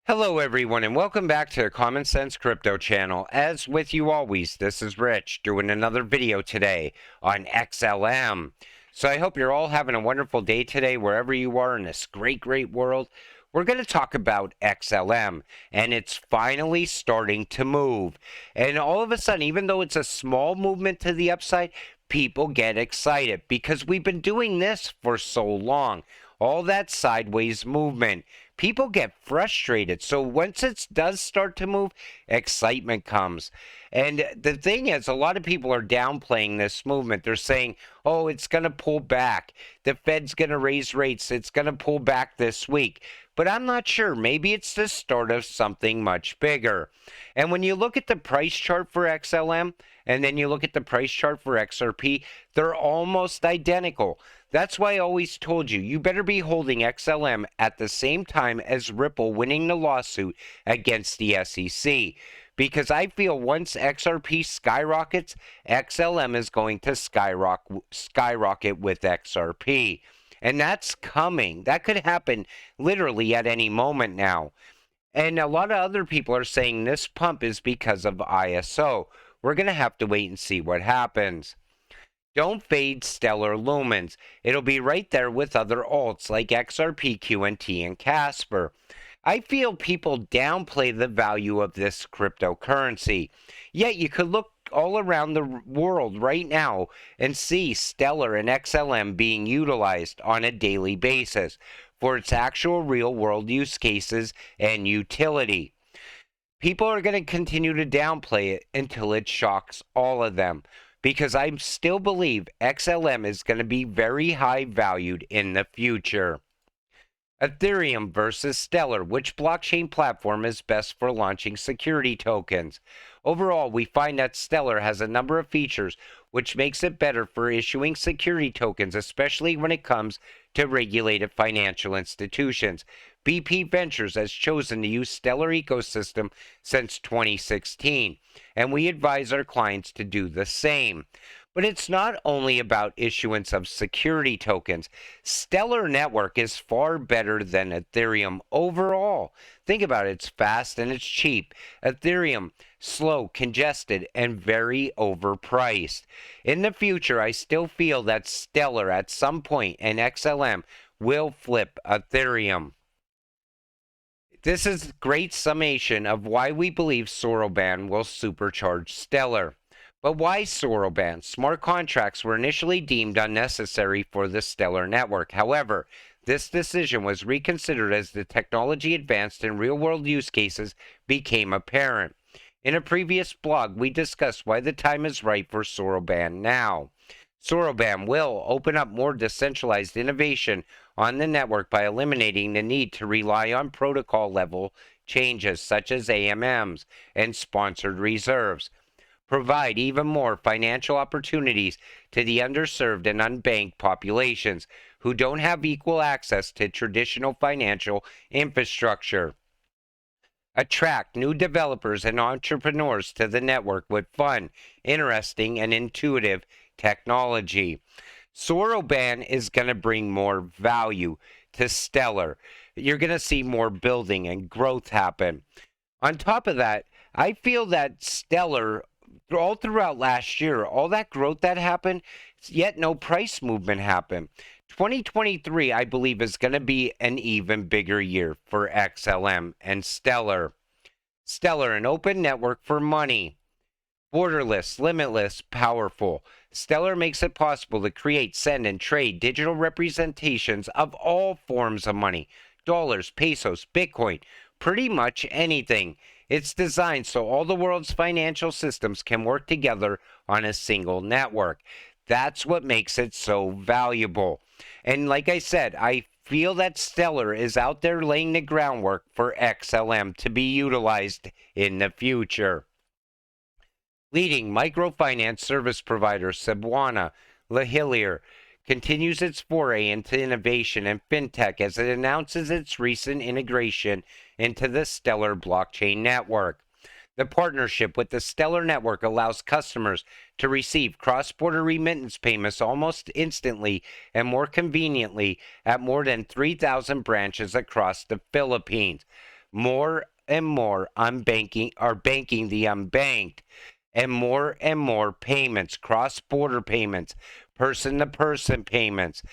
Hello everyone and welcome back to the Common Sense Crypto channel. As with you always, this is Rich doing another video today on XLM. So I hope you're all having a wonderful day today wherever you are in this great world. We're going to talk about XLM and it's finally starting to move. And all of a sudden, even though it's a small movement to the upside, people get excited because we've been doing this for so long. All that sideways movement. People get frustrated. So once it does start to move, excitement comes. And the thing is, a lot of people are downplaying this movement. They're saying, oh, it's going to pull back. The Fed's going to raise rates. It's going to pull back this week. But I'm not sure. Maybe it's the start of something much bigger. And when you look at the price chart for XLM, and then you look at the price chart for XRP, they're almost identical. That's why I always told you, you better be holding XLM at the same time as Ripple winning the lawsuit against the SEC. Because I feel once XRP skyrockets, XLM is going to skyrocket with XRP. And that's coming. That could happen literally at any moment now. And a lot of other people are saying this pump is because of ISO. We're going to have to wait and see what happens. Don't fade Stellar Lumens. It'll be right there with other alts like XRP, QNT, and Casper. I feel people downplay the value of this cryptocurrency. Yet you could look all around the world right now and see Stellar and XLM being utilized on a daily basis for its actual real-world use cases and utility. People are going to continue to downplay it until it shocks all of them, because I still believe XLM is going to be very high valued in the future. Ethereum versus Stellar. Which blockchain platform is best for launching security tokens? Overall, we find that Stellar has a number of features which makes it better for issuing security tokens, especially when it comes to regulated financial institutions. BP Ventures has chosen to use Stellar ecosystem since 2016, and we advise our clients to do the same. But it's not only about issuance of security tokens. Stellar Network is far better than Ethereum overall. Think about it, it's fast and it's cheap. Ethereum, slow, congested, and very overpriced. In the future, I still feel that Stellar at some point and XLM will flip Ethereum. This is a great summation of why we believe Soroban will supercharge Stellar. But why Soroban? Smart contracts were initially deemed unnecessary for the Stellar network. However, this decision was reconsidered as the technology advanced and real-world use cases became apparent. In a previous blog, we discussed why the time is right for Soroban now. Soroban will open up more decentralized innovation on the network by eliminating the need to rely on protocol-level changes such as AMMs and sponsored reserves. Provide even more financial opportunities to the underserved and unbanked populations who don't have equal access to traditional financial infrastructure. Attract new developers and entrepreneurs to the network with fun, interesting, and intuitive technology. Soroban is going to bring more value to Stellar. You're going to see more building and growth happen. On top of that, I feel that Stellar, all throughout last year, all that growth that happened, yet no price movement happened. 2023, I believe, is going to be an even bigger year for XLM and Stellar. Stellar, an open network for money. Borderless, limitless, powerful. Stellar makes it possible to create, send, and trade digital representations of all forms of money. Dollars, pesos, Bitcoin, pretty much anything. It's designed so all the world's financial systems can work together on a single network. That's what makes it so valuable. And like I said, I feel that Stellar is out there laying the groundwork for XLM to be utilized in the future. Leading microfinance service provider Cebuana Lahilier continues its foray into innovation and fintech as it announces its recent integration into the Stellar blockchain network. The partnership with the Stellar network allows customers to receive cross-border remittance payments almost instantly and more conveniently at more than 3,000 branches across the Philippines. More and more unbanking are banking the unbanked, and more payments, cross-border payments, person-to-person payments.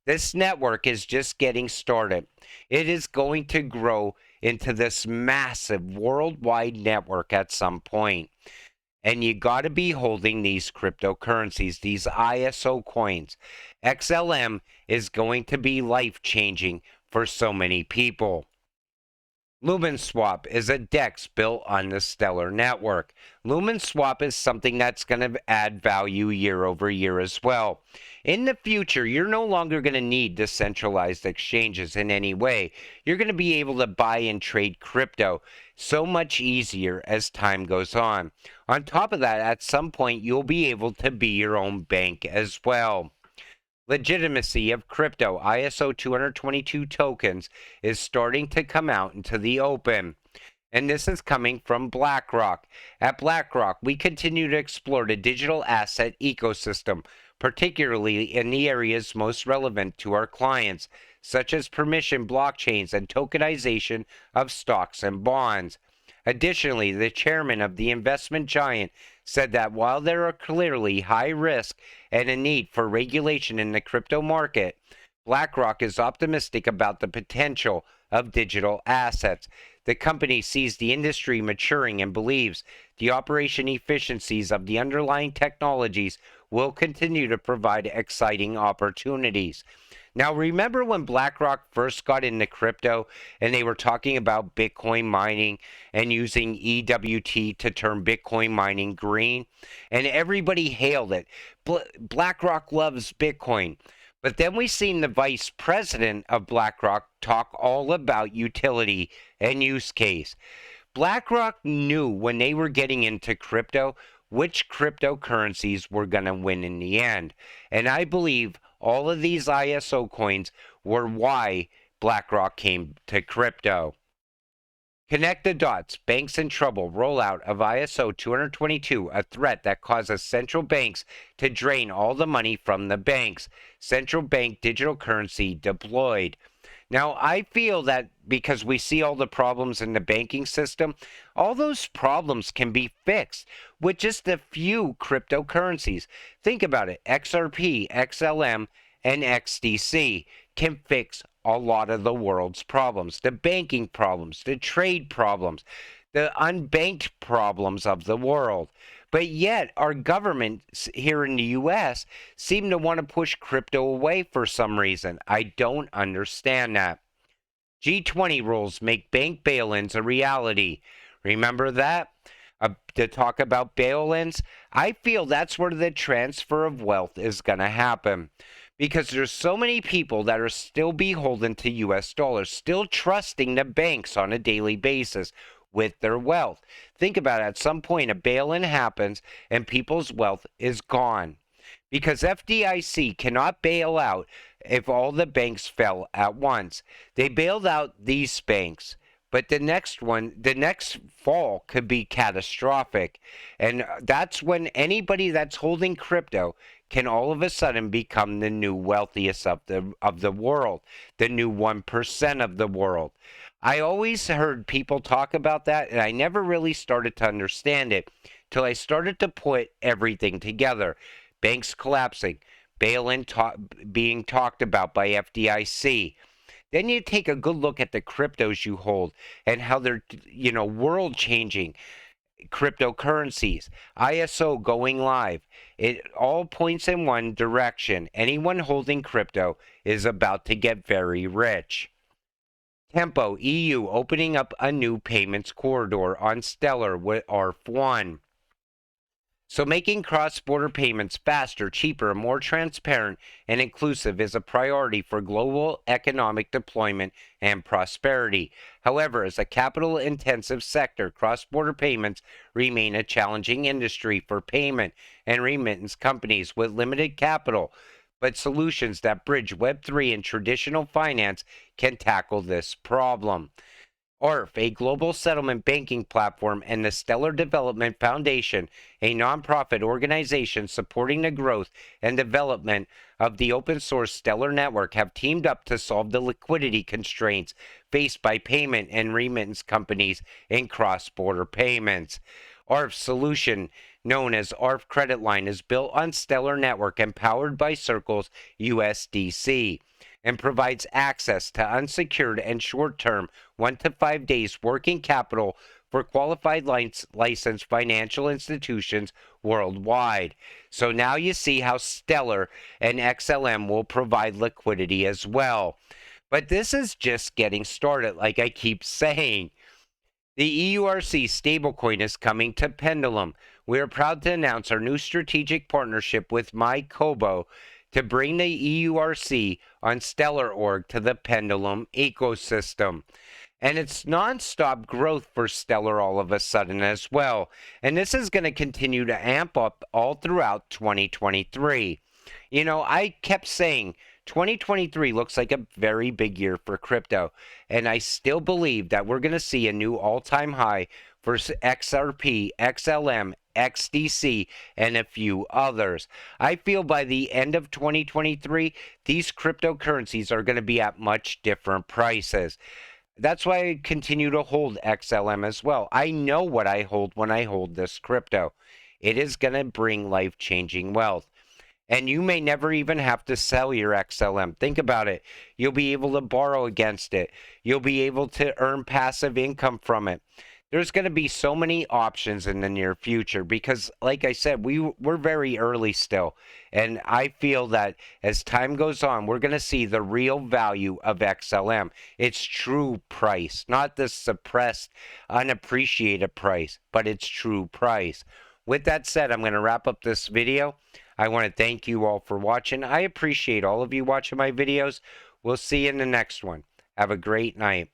This network is just getting started. It is going to grow into this massive worldwide network at some point. And you got to be holding these cryptocurrencies, these ISO coins. XLM is going to be life-changing for so many people. Lumens Swap is a DEX built on the Stellar network. Lumens Swap is something that's going to add value year over year as well. In the future, you're no longer going to need decentralized exchanges in any way. You're going to be able to buy and trade crypto so much easier as time goes on. On top of that, at some point, you'll be able to be your own bank as well. Legitimacy of crypto ISO 222 tokens is starting to come out into the open. And this is coming from BlackRock. At BlackRock, we continue to explore the digital asset ecosystem, particularly in the areas most relevant to our clients, such as permission blockchains and tokenization of stocks and bonds. Additionally, the chairman of the investment giant said that while there are clearly high risk and a need for regulation in the crypto market, BlackRock is optimistic about the potential of digital assets. The company sees the industry maturing and believes the operation efficiencies of the underlying technologies will continue to provide exciting opportunities. Now, remember when BlackRock first got into crypto and they were talking about Bitcoin mining and using EWT to turn Bitcoin mining green? And everybody hailed it. BlackRock loves Bitcoin. But then we seen the vice president of BlackRock talk all about utility and use case. BlackRock knew when they were getting into crypto which cryptocurrencies were going to win in the end. And I believe all of these ISO coins were why BlackRock came to crypto. Connect the dots. Banks in trouble. Rollout of ISO 222, a threat that causes central banks to drain all the money from the banks. Central bank digital currency deployed. Now, I feel that because we see all the problems in the banking system, all those problems can be fixed with just a few cryptocurrencies. Think about it. XRP, XLM, and XDC can fix a lot of the world's problems, the banking problems, the trade problems, the unbanked problems of the world. But yet, our government here in the U.S. seem to want to push crypto away for some reason. I don't understand that. G20 rules make bank bail-ins a reality. Remember that? To talk about bail-ins? I feel that's where the transfer of wealth is going to happen. Because there's so many people that are still beholden to U.S. dollars, still trusting the banks on a daily basis with their wealth. Think about it. At some point, a bail-in happens and people's wealth is gone. Because FDIC cannot bail out if all the banks fell at once. They bailed out these banks, but the next fall could be catastrophic. And that's when anybody that's holding crypto can all of a sudden become the new wealthiest of the world, the new 1% of the world. I always heard people talk about that, and I never really started to understand it till I started to put everything together. Banks collapsing, bail-in being talked about by FDIC. Then you take a good look at the cryptos you hold and how they're, world-changing cryptocurrencies. ISO going live. It all points in one direction. Anyone holding crypto is about to get very rich. Tempo EU opening up a new payments corridor on Stellar with ARF1. So making cross-border payments faster, cheaper, more transparent, and inclusive is a priority for global economic deployment and prosperity. However, as a capital-intensive sector, cross-border payments remain a challenging industry for payment and remittance companies with limited capital. But solutions that bridge Web3 and traditional finance can tackle this problem. ARF, a global settlement banking platform, and the Stellar Development Foundation, a nonprofit organization supporting the growth and development of the open source Stellar network, have teamed up to solve the liquidity constraints faced by payment and remittance companies in cross-border payments. ARF's solution, known as ARF Credit Line, is built on Stellar Network and powered by Circle's USDC, and provides access to unsecured and short-term 1 to 5 days working capital for qualified licensed financial institutions worldwide. So now you see how Stellar and XLM will provide liquidity as well. But this is just getting started, like I keep saying. The EURC stablecoin is coming to Pendulum. We are proud to announce our new strategic partnership with MyKobo to bring the EURC on Stellar.org to the Pendulum ecosystem. And it's nonstop growth for Stellar all of a sudden as well. And this is going to continue to amp up all throughout 2023. You know, I kept saying 2023 looks like a very big year for crypto. And I still believe that we're going to see a new all-time high for XRP, XLM, XDC, and a few others. I feel by the end of 2023, these cryptocurrencies are going to be at much different prices. That's why I continue to hold XLM as well. I know what I hold when I hold this crypto. It is going to bring life-changing wealth. And you may never even have to sell your XLM. Think about it. You'll be able to borrow against it. You'll be able to earn passive income from it. There's going to be so many options in the near future because, like I said, we're very early still. And I feel that as time goes on, we're going to see the real value of XLM. Its true price, not the suppressed, unappreciated price, but its true price. With that said, I'm going to wrap up this video. I want to thank you all for watching. I appreciate all of you watching my videos. We'll see you in the next one. Have a great night.